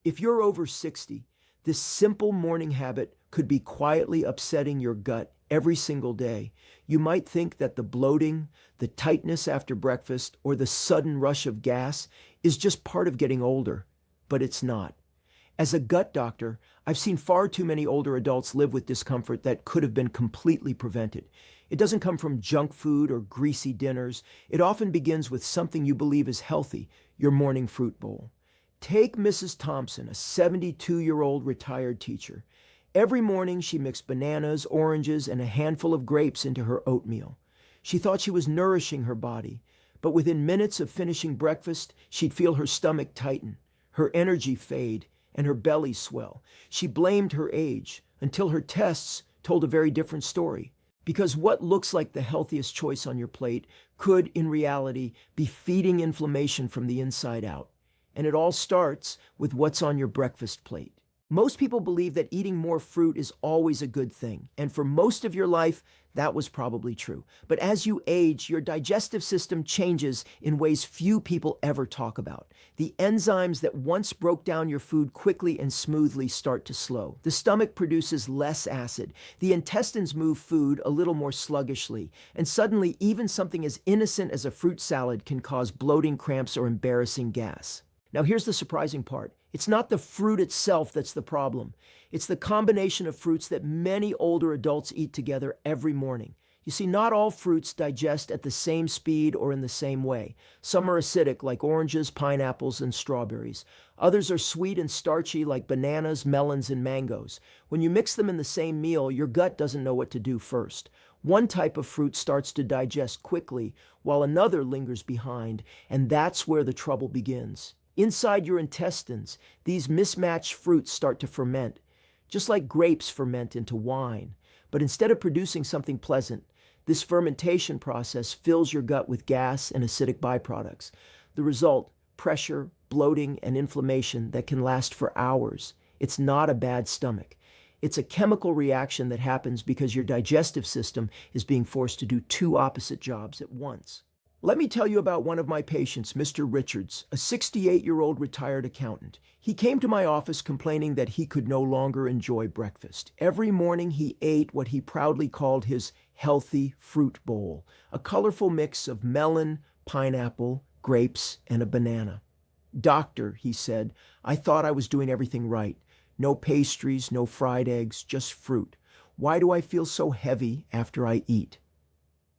If you're over 60, this simple morning habit could be quietly upsetting your gut every single day. You might think that the bloating, the tightness after breakfast, or the sudden rush of gas is just part of getting older, but it's not. As a gut doctor, I've seen far too many older adults live with discomfort that could have been completely prevented. It doesn't come from junk food or greasy dinners. It often begins with something you believe is healthy, your morning fruit bowl. Take Mrs. Thompson, a 72-year-old retired teacher. Every morning she mixed bananas, oranges, and a handful of grapes into her oatmeal. She thought she was nourishing her body, but within minutes of finishing breakfast, she'd feel her stomach tighten, her energy fade, and her belly swell. She blamed her age until her tests told a very different story. Because what looks like the healthiest choice on your plate could, in reality, be feeding inflammation from the inside out. And it all starts with what's on your breakfast plate. Most people believe that eating more fruit is always a good thing, and for most of your life, that was probably true. But as you age, your digestive system changes in ways few people ever talk about. The enzymes that once broke down your food quickly and smoothly start to slow. The stomach produces less acid. The intestines move food a little more sluggishly, and suddenly even something as innocent as a fruit salad can cause bloating, cramps, or embarrassing gas. Now here's the surprising part. It's not the fruit itself that's the problem. It's the combination of fruits that many older adults eat together every morning. You see, not all fruits digest at the same speed or in the same way. Some are acidic, like oranges, pineapples, and strawberries. Others are sweet and starchy, like bananas, melons, and mangoes. When you mix them in the same meal, your gut doesn't know what to do first. One type of fruit starts to digest quickly, while another lingers behind, and that's where the trouble begins. Inside your intestines, these mismatched fruits start to ferment, just like grapes ferment into wine. But instead of producing something pleasant, this fermentation process fills your gut with gas and acidic byproducts. The result, pressure, bloating, and inflammation that can last for hours. It's not a bad stomach. It's a chemical reaction that happens because your digestive system is being forced to do two opposite jobs at once. Let me tell you about one of my patients, Mr. Richards, a 68-year-old retired accountant. He came to my office complaining that he could no longer enjoy breakfast. Every morning he ate what he proudly called his healthy fruit bowl, a colorful mix of melon, pineapple, grapes, and a banana. "Doctor," he said, "I thought I was doing everything right. No pastries, no fried eggs, just fruit. Why do I feel so heavy after I eat?"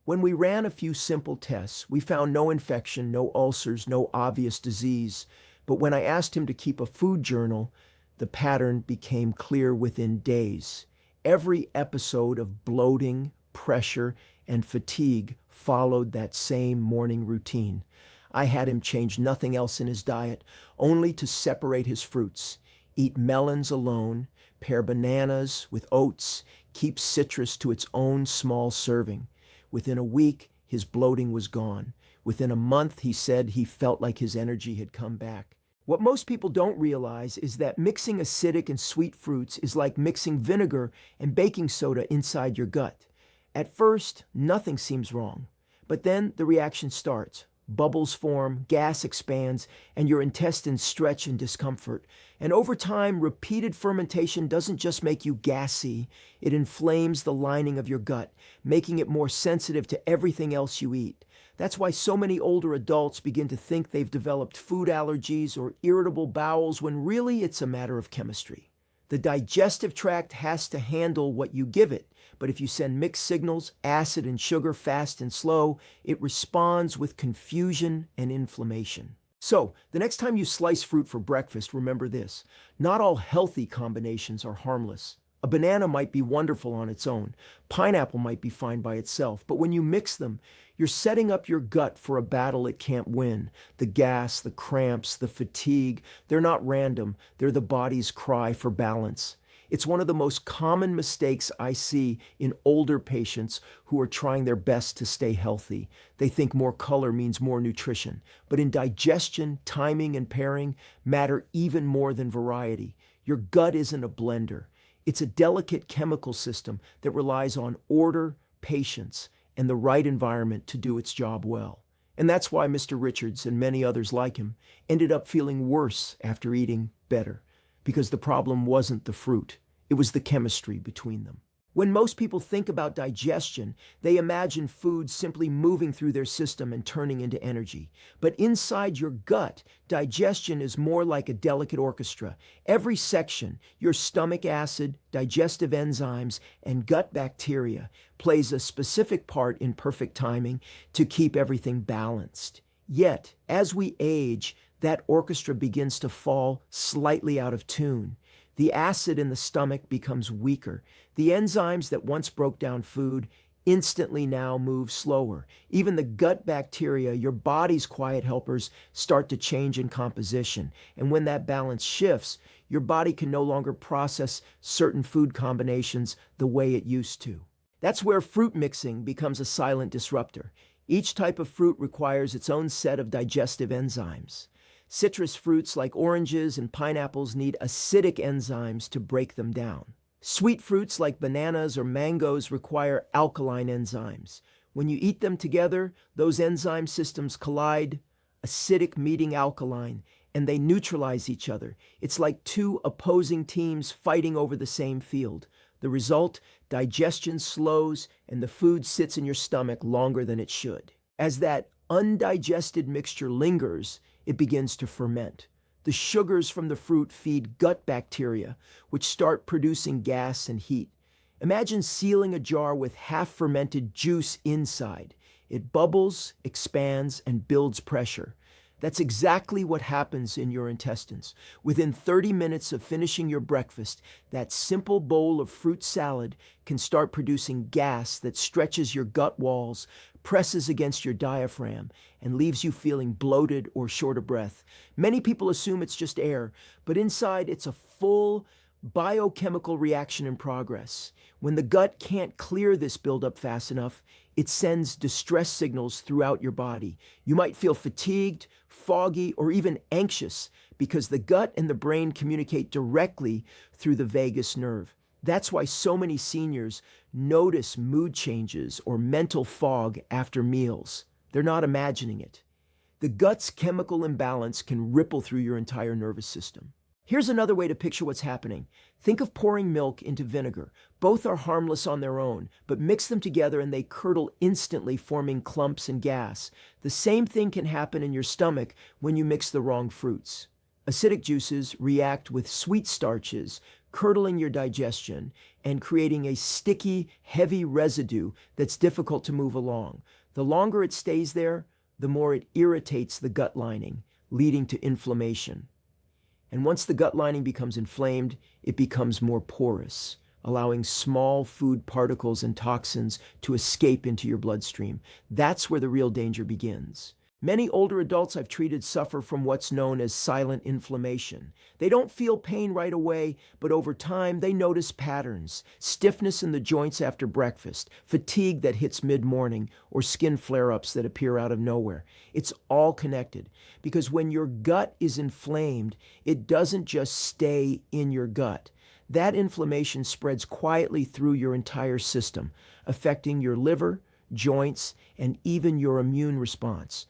When we ran a few simple tests, we found no infection, no ulcers, no obvious disease. But when I asked him to keep a food journal, the pattern became clear within days. Every episode of bloating, pressure, and fatigue followed that same morning routine. I had him change nothing else in his diet, only to separate his fruits. Eat melons alone, pair bananas with oats, keep citrus to its own small serving. Within a week, his bloating was gone. Within a month, he said he felt like his energy had come back. What most people don't realize is that mixing acidic and sweet fruits is like mixing vinegar and baking soda inside your gut. At first, nothing seems wrong, but then the reaction starts. Bubbles form, gas expands, and your intestines stretch in discomfort. And over time, repeated fermentation doesn't just make you gassy, it inflames the lining of your gut, making it more sensitive to everything else you eat. That's why so many older adults begin to think they've developed food allergies or irritable bowels when really it's a matter of chemistry. The digestive tract has to handle what you give it, but if you send mixed signals, acid and sugar, fast and slow, it responds with confusion and inflammation. So, the next time you slice fruit for breakfast, remember this: not all healthy combinations are harmless. A banana might be wonderful on its own. Pineapple might be fine by itself. But when you mix them, you're setting up your gut for a battle it can't win. The gas, the cramps, the fatigue, they're not random. They're the body's cry for balance. It's one of the most common mistakes I see in older patients who are trying their best to stay healthy. They think more color means more nutrition. But in digestion, timing and pairing matter even more than variety. Your gut isn't a blender. It's a delicate chemical system that relies on order, patience, and the right environment to do its job well. And that's why Mr. Richards and many others like him ended up feeling worse after eating better. because the problem wasn't the fruit, it was the chemistry between them. When most people think about digestion, they imagine food simply moving through their system and turning into energy. But inside your gut, digestion is more like a delicate orchestra. Every section, your stomach acid, digestive enzymes, and gut bacteria, plays a specific part in perfect timing to keep everything balanced. Yet, as we age, that orchestra begins to fall slightly out of tune. The acid in the stomach becomes weaker. The enzymes that once broke down food instantly now move slower. Even the gut bacteria, your body's quiet helpers, start to change in composition. And when that balance shifts, your body can no longer process certain food combinations the way it used to. That's where fruit mixing becomes a silent disruptor. Each type of fruit requires its own set of digestive enzymes. Citrus fruits like oranges and pineapples need acidic enzymes to break them down. Sweet fruits like bananas or mangoes require alkaline enzymes. When you eat them together, those enzyme systems collide, acidic meeting alkaline, and they neutralize each other. It's like two opposing teams fighting over the same field. The result, digestion slows and the food sits in your stomach longer than it should. As that undigested mixture lingers, it begins to ferment. The sugars from the fruit feed gut bacteria, which start producing gas and heat. Imagine sealing a jar with half-fermented juice inside. It bubbles, expands, and builds pressure. That's exactly what happens in your intestines. Within 30 minutes of finishing your breakfast, that simple bowl of fruit salad can start producing gas that stretches your gut walls, presses against your diaphragm, and leaves you feeling bloated or short of breath. Many people assume it's just air, but inside it's a full biochemical reaction in progress. When the gut can't clear this buildup fast enough, it sends distress signals throughout your body. You might feel fatigued, foggy, or even anxious because the gut and the brain communicate directly through the vagus nerve. That's why so many seniors notice mood changes or mental fog after meals. They're not imagining it. The gut's chemical imbalance can ripple through your entire nervous system. Here's another way to picture what's happening. Think of pouring milk into vinegar. Both are harmless on their own, but mix them together and they curdle instantly, forming clumps and gas. The same thing can happen in your stomach when you mix the wrong fruits. Acidic juices react with sweet starches, curdling your digestion and creating a sticky, heavy residue that's difficult to move along. The longer it stays there, the more it irritates the gut lining, leading to inflammation. And once the gut lining becomes inflamed, it becomes more porous, allowing small food particles and toxins to escape into your bloodstream. That's where the real danger begins. Many older adults I've treated suffer from what's known as silent inflammation. They don't feel pain right away, but over time they notice patterns: stiffness in the joints after breakfast, fatigue that hits mid-morning, or skin flare-ups that appear out of nowhere. It's all connected, because when your gut is inflamed, it doesn't just stay in your gut. That inflammation spreads quietly through your entire system, affecting your liver, joints, and even your immune response.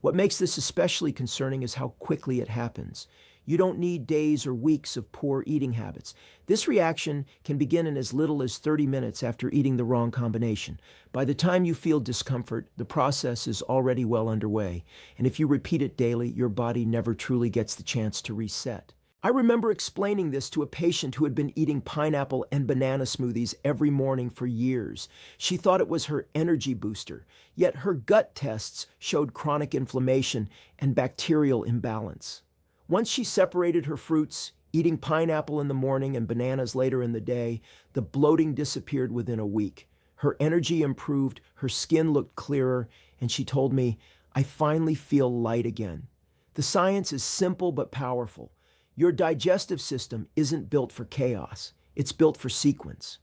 What makes this especially concerning is how quickly it happens. You don't need days or weeks of poor eating habits. This reaction can begin in as little as 30 minutes after eating the wrong combination. By the time you feel discomfort, the process is already well underway. And if you repeat it daily, your body never truly gets the chance to reset. I remember explaining this to a patient who had been eating pineapple and banana smoothies every morning for years. She thought it was her energy booster, yet her gut tests showed chronic inflammation and bacterial imbalance. Once she separated her fruits, eating pineapple in the morning and bananas later in the day, the bloating disappeared within a week. Her energy improved, her skin looked clearer, and she told me, "I finally feel light again." The science is simple but powerful. Your digestive system isn't built for chaos. It's built for sequence.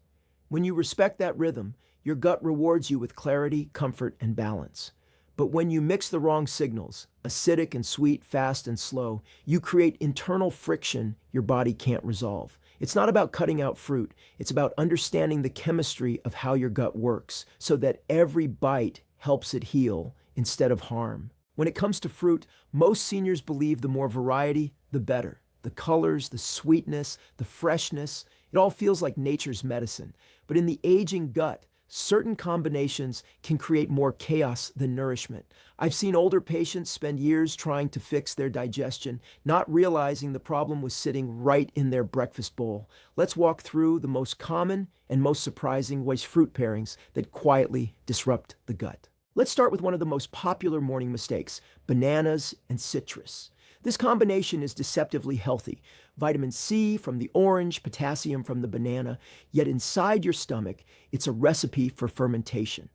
When you respect that rhythm, your gut rewards you with clarity, comfort, and balance. But when you mix the wrong signals, acidic and sweet, fast and slow, you create internal friction your body can't resolve. It's not about cutting out fruit. It's about understanding the chemistry of how your gut works so that every bite helps it heal instead of harm. When it comes to fruit, most seniors believe the more variety, the better. The colors, the sweetness, the freshness, it all feels like nature's medicine. But in the aging gut, certain combinations can create more chaos than nourishment. I've seen older patients spend years trying to fix their digestion, not realizing the problem was sitting right in their breakfast bowl. Let's walk through the most common and most surprising waste fruit pairings that quietly disrupt the gut. Let's start with one of the most popular morning mistakes: bananas and citrus. This combination is deceptively healthy. Vitamin C from the orange, potassium from the banana, yet inside your stomach, it's a recipe for fermentation.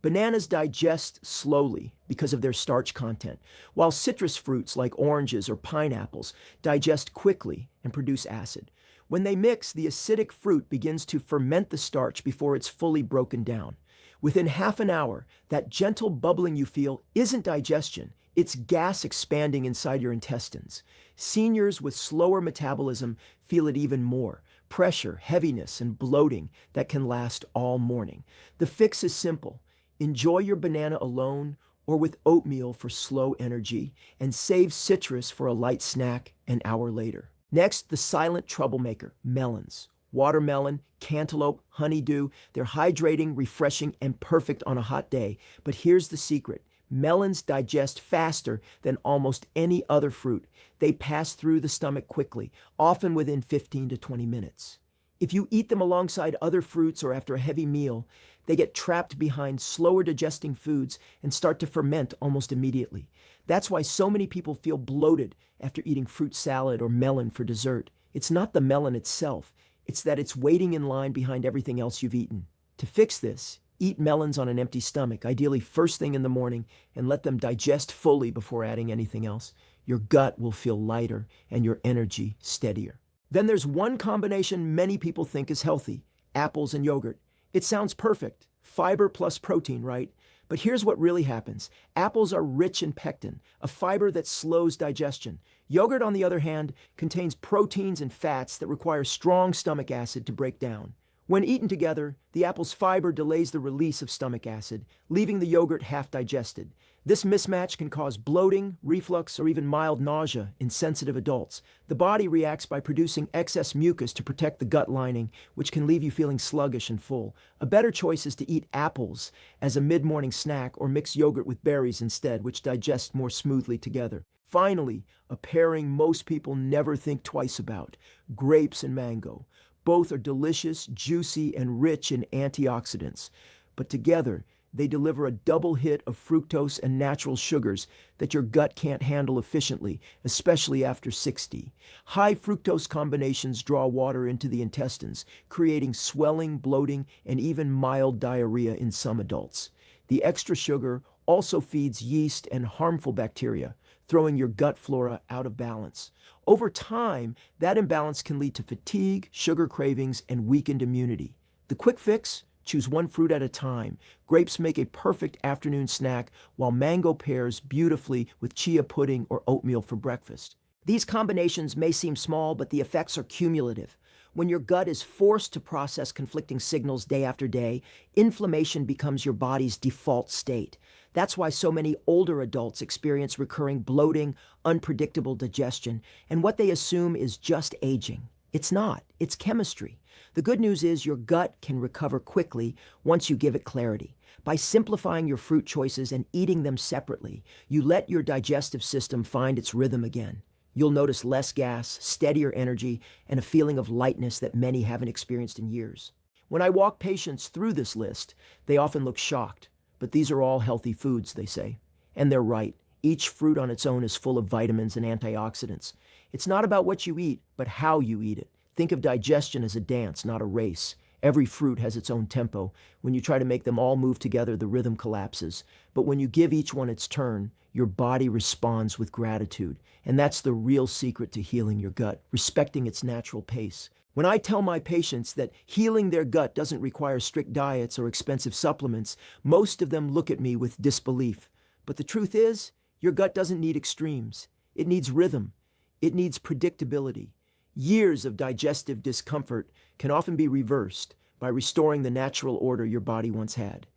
Bananas digest slowly because of their starch content, while citrus fruits like oranges or pineapples digest quickly and produce acid. When they mix, the acidic fruit begins to ferment the starch before it's fully broken down. Within half an hour, that gentle bubbling you feel isn't digestion, it's gas expanding inside your intestines. Seniors with slower metabolism feel it even more: pressure, heaviness, and bloating that can last all morning. The fix is simple: enjoy your banana alone or with oatmeal for slow energy, and save citrus for a light snack an hour later. Next, the silent troublemaker: melons. Watermelon, cantaloupe, honeydew, they're hydrating, refreshing, and perfect on a hot day. But here's the secret: melons digest faster than almost any other fruit. They pass through the stomach quickly, often within 15 to 20 minutes. If you eat them alongside other fruits or after a heavy meal, they get trapped behind slower digesting foods and start to ferment almost immediately. That's why so many people feel bloated after eating fruit salad or melon for dessert. It's not the melon itself, it's that it's waiting in line behind everything else you've eaten. To fix this, eat melons on an empty stomach, ideally first thing in the morning, and let them digest fully before adding anything else. Your gut will feel lighter and your energy steadier. Then there's one combination many people think is healthy: apples and yogurt. It sounds perfect. Fiber plus protein, right? But here's what really happens. Apples are rich in pectin, a fiber that slows digestion. Yogurt, on the other hand, contains proteins and fats that require strong stomach acid to break down. When eaten together, the apple's fiber delays the release of stomach acid, leaving the yogurt half digested. This mismatch can cause bloating, reflux, or even mild nausea in sensitive adults. The body reacts by producing excess mucus to protect the gut lining, which can leave you feeling sluggish and full. A better choice is to eat apples as a mid-morning snack or mix yogurt with berries instead, which digest more smoothly together. Finally, a pairing most people never think twice about: grapes and mango. Both are delicious, juicy, and rich in antioxidants. But together, they deliver a double hit of fructose and natural sugars that your gut can't handle efficiently, especially after 60. High fructose combinations draw water into the intestines, creating swelling, bloating, and even mild diarrhea in some adults. The extra sugar also feeds yeast and harmful bacteria, throwing your gut flora out of balance. Over time, that imbalance can lead to fatigue, sugar cravings, and weakened immunity. The quick fix? Choose one fruit at a time. Grapes make a perfect afternoon snack, while mango pairs beautifully with chia pudding or oatmeal for breakfast. These combinations may seem small, but the effects are cumulative. When your gut is forced to process conflicting signals day after day, inflammation becomes your body's default state. That's why so many older adults experience recurring bloating, unpredictable digestion, and what they assume is just aging. It's not. It's chemistry. The good news is your gut can recover quickly once you give it clarity. By simplifying your fruit choices and eating them separately, you let your digestive system find its rhythm again. You'll notice less gas, steadier energy, and a feeling of lightness that many haven't experienced in years. When I walk patients through this list, they often look shocked. But these are all healthy foods, they say. And they're right. Each fruit on its own is full of vitamins and antioxidants. It's not about what you eat, but how you eat it. Think of digestion as a dance, not a race. Every fruit has its own tempo. When you try to make them all move together, the rhythm collapses. But when you give each one its turn, your body responds with gratitude. And that's the real secret to healing your gut, respecting its natural pace. When I tell my patients that healing their gut doesn't require strict diets or expensive supplements, most of them look at me with disbelief. But the truth is, your gut doesn't need extremes. It needs rhythm. It needs predictability. Years of digestive discomfort can often be reversed by restoring the natural order your body once had.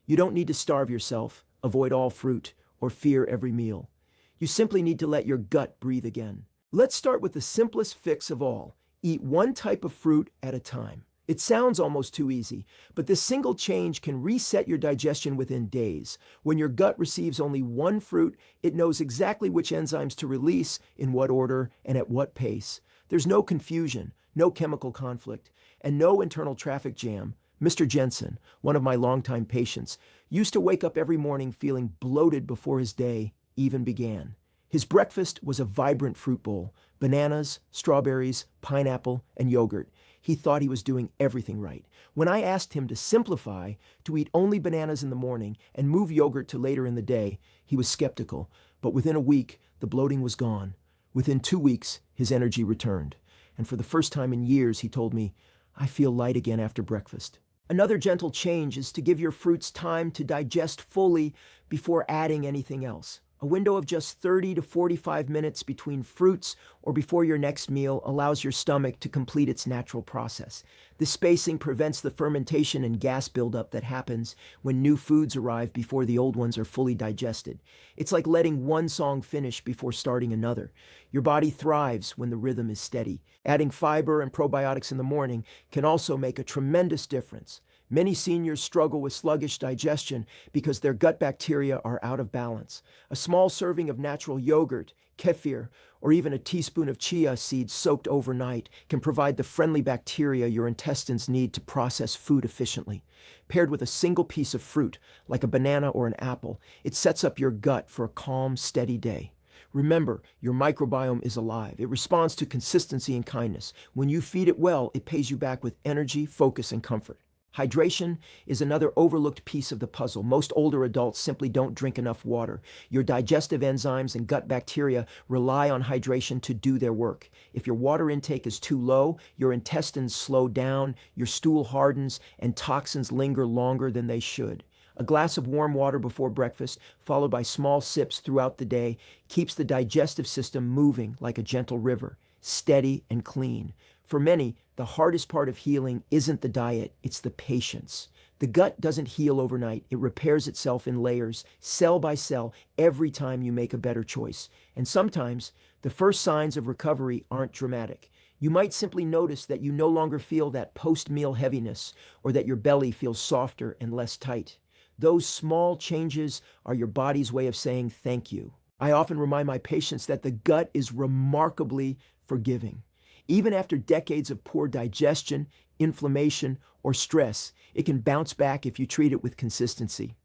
You don't need to starve yourself, avoid all fruit, or fear every meal. You simply need to let your gut breathe again. Let's start with the simplest fix of all. Eat one type of fruit at a time. It sounds almost too easy, but this single change can reset your digestion within days. When your gut receives only one fruit, it knows exactly which enzymes to release, in what order, and at what pace. There's no confusion, no chemical conflict, and no internal traffic jam. Mr. Jensen, one of my longtime patients, used to wake up every morning feeling bloated before his day even began. His breakfast was a vibrant fruit bowl: bananas, strawberries, pineapple, and yogurt. He thought he was doing everything right. When I asked him to simplify, to eat only bananas in the morning and move yogurt to later in the day, he was skeptical. But within a week, the bloating was gone. Within 2 weeks, his energy returned. And for the first time in years, he told me, "I feel light again after breakfast." Another gentle change is to give your fruits time to digest fully before adding anything else. A window of just 30 to 45 minutes between fruits or before your next meal allows your stomach to complete its natural process. This spacing prevents the fermentation and gas buildup that happens when new foods arrive before the old ones are fully digested. It's like letting one song finish before starting another. Your body thrives when the rhythm is steady. Adding fiber and probiotics in the morning can also make a tremendous difference. Many seniors struggle with sluggish digestion because their gut bacteria are out of balance. A small serving of natural yogurt, kefir, or even a teaspoon of chia seeds soaked overnight can provide the friendly bacteria your intestines need to process food efficiently. Paired with a single piece of fruit, like a banana or an apple, it sets up your gut for a calm, steady day. Remember, your microbiome is alive. It responds to consistency and kindness. When you feed it well, it pays you back with energy, focus, and comfort. Hydration is another overlooked piece of the puzzle. Most older adults simply don't drink enough water. Your digestive enzymes and gut bacteria rely on hydration to do their work. If your water intake is too low, your intestines slow down, your stool hardens, and toxins linger longer than they should. A glass of warm water before breakfast, followed by small sips throughout the day, keeps the digestive system moving like a gentle river, steady and clean. For many, the hardest part of healing isn't the diet, it's the patience. The gut doesn't heal overnight. It repairs itself in layers, cell by cell, every time you make a better choice. And sometimes, the first signs of recovery aren't dramatic. You might simply notice that you no longer feel that post-meal heaviness, or that your belly feels softer and less tight. Those small changes are your body's way of saying thank you. I often remind my patients that the gut is remarkably forgiving. Even after decades of poor digestion, inflammation, or stress, it can bounce back if you treat it with consistency.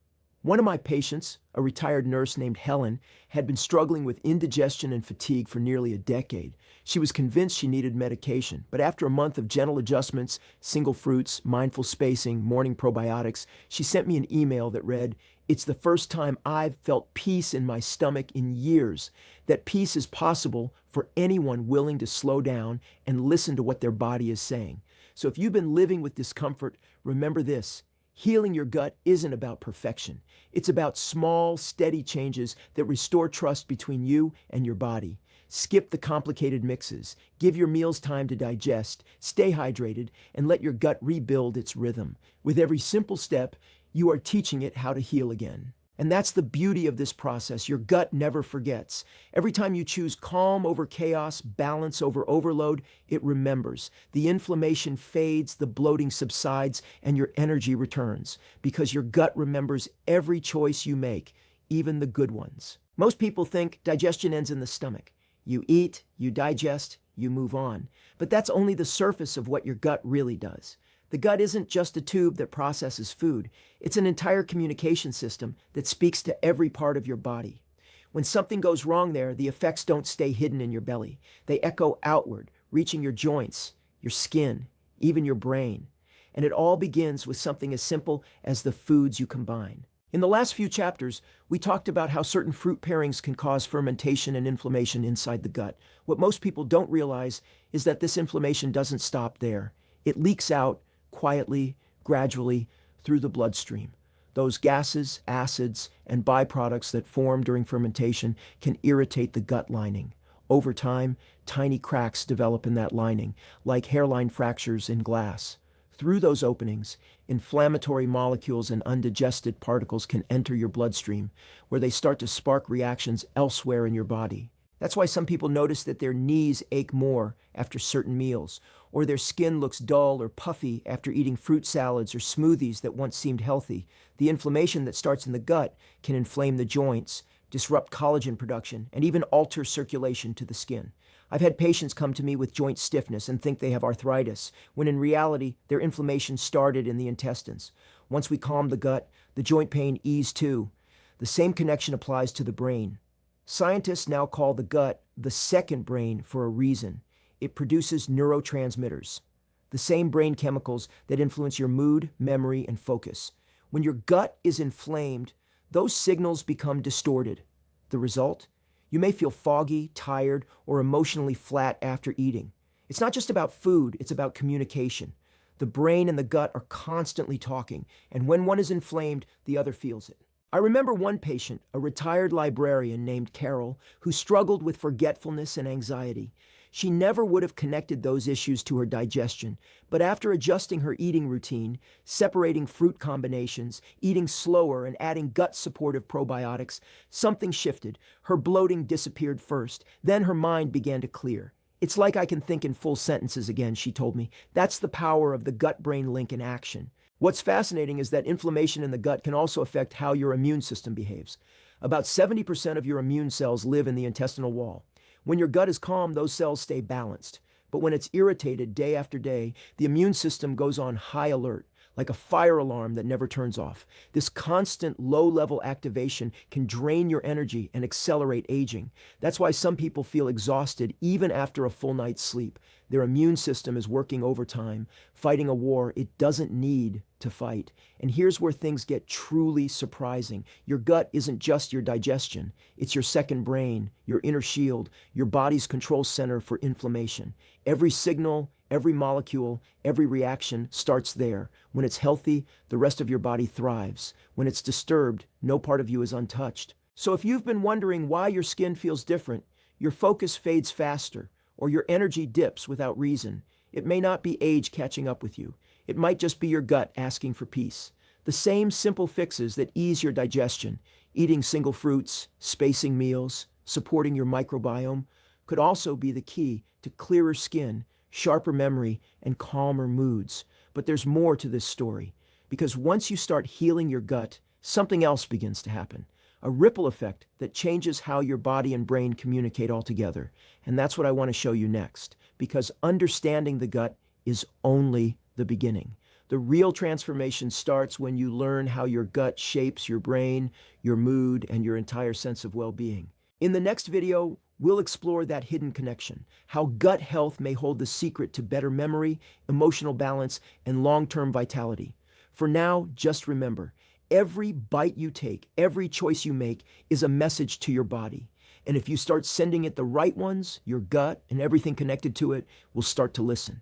One of my patients, a retired nurse named Helen, had been struggling with indigestion and fatigue for nearly a decade. She was convinced she needed medication, but after a month of gentle adjustments, single fruits, mindful spacing, morning probiotics, she sent me an email that read, "It's the first time I've felt peace in my stomach in years." That peace is possible for anyone willing to slow down and listen to what their body is saying. So if you've been living with discomfort, remember this: healing your gut isn't about perfection. It's about small, steady changes that restore trust between you and your body. Skip the complicated mixes. Give your meals time to digest. Stay hydrated and let your gut rebuild its rhythm. With every simple step, you are teaching it how to heal again. And that's the beauty of this process. Your gut never forgets. Every time you choose calm over chaos, balance over overload, it remembers. The inflammation fades, the bloating subsides, and your energy returns, because your gut remembers every choice you make, even the good ones. Most people think digestion ends in the stomach. You eat, you digest, you move on. But that's only the surface of what your gut really does. The gut isn't just a tube that processes food. It's an entire communication system that speaks to every part of your body. When something goes wrong there, the effects don't stay hidden in your belly. They echo outward, reaching your joints, your skin, even your brain. And it all begins with something as simple as the foods you combine. In the last few chapters, we talked about how certain fruit pairings can cause fermentation and inflammation inside the gut. What most people don't realize is that this inflammation doesn't stop there. It leaks out quietly, gradually, through the bloodstream. Those gases, acids, and byproducts that form during fermentation can irritate the gut lining. Over time, tiny cracks develop in that lining, like hairline fractures in glass. Through those openings, inflammatory molecules and undigested particles can enter your bloodstream, where they start to spark reactions elsewhere in your body. That's why some people notice that their knees ache more after certain meals, or their skin looks dull or puffy after eating fruit salads or smoothies that once seemed healthy. The inflammation that starts in the gut can inflame the joints, disrupt collagen production, and even alter circulation to the skin. I've had patients come to me with joint stiffness and think they have arthritis, when in reality, their inflammation started in the intestines. Once we calm the gut, the joint pain eased too. The same connection applies to the brain. Scientists now call the gut the second brain for a reason. It produces neurotransmitters, the same brain chemicals that influence your mood, memory, and focus. When your gut is inflamed, those signals become distorted. The result? You may feel foggy, tired, or emotionally flat after eating. It's not just about food, it's about communication. The brain and the gut are constantly talking, and when one is inflamed, the other feels it. I remember one patient, a retired librarian named Carol, who struggled with forgetfulness and anxiety. She never would have connected those issues to her digestion, but after adjusting her eating routine, separating fruit combinations, eating slower, and adding gut-supportive probiotics, something shifted. Her bloating disappeared first, then her mind began to clear. "It's like I can think in full sentences again," she told me. "That's the power of the gut-brain link in action." What's fascinating is that inflammation in the gut can also affect how your immune system behaves. About 70% of your immune cells live in the intestinal wall. When your gut is calm, those cells stay balanced. But when it's irritated day after day, the immune system goes on high alert, like a fire alarm that never turns off. This constant low-level activation can drain your energy and accelerate aging. That's why some people feel exhausted even after a full night's sleep. Their immune system is working overtime, fighting a war it doesn't need to fight. And here's where things get truly surprising. Your gut isn't just your digestion. It's your second brain, your inner shield, your body's control center for inflammation. Every signal, every molecule, every reaction starts there. When it's healthy, the rest of your body thrives. When it's disturbed, no part of you is untouched. So if you've been wondering why your skin feels different, your focus fades faster, or your energy dips without reason, it may not be age catching up with you. It might just be your gut asking for peace. The same simple fixes that ease your digestion, eating single fruits, spacing meals, supporting your microbiome, could also be the key to clearer skin, sharper memory, and calmer moods. But there's more to this story, because once you start healing your gut, something else begins to happen. A ripple effect that changes how your body and brain communicate altogether. And that's what I want to show you next, because understanding the gut is only the beginning. The real transformation starts when you learn how your gut shapes your brain, your mood, and your entire sense of well-being. In the next video, we'll explore that hidden connection, how gut health may hold the secret to better memory, emotional balance, and long-term vitality. For now, just remember, every bite you take, every choice you make is a message to your body. And if you start sending it the right ones, your gut and everything connected to it will start to listen.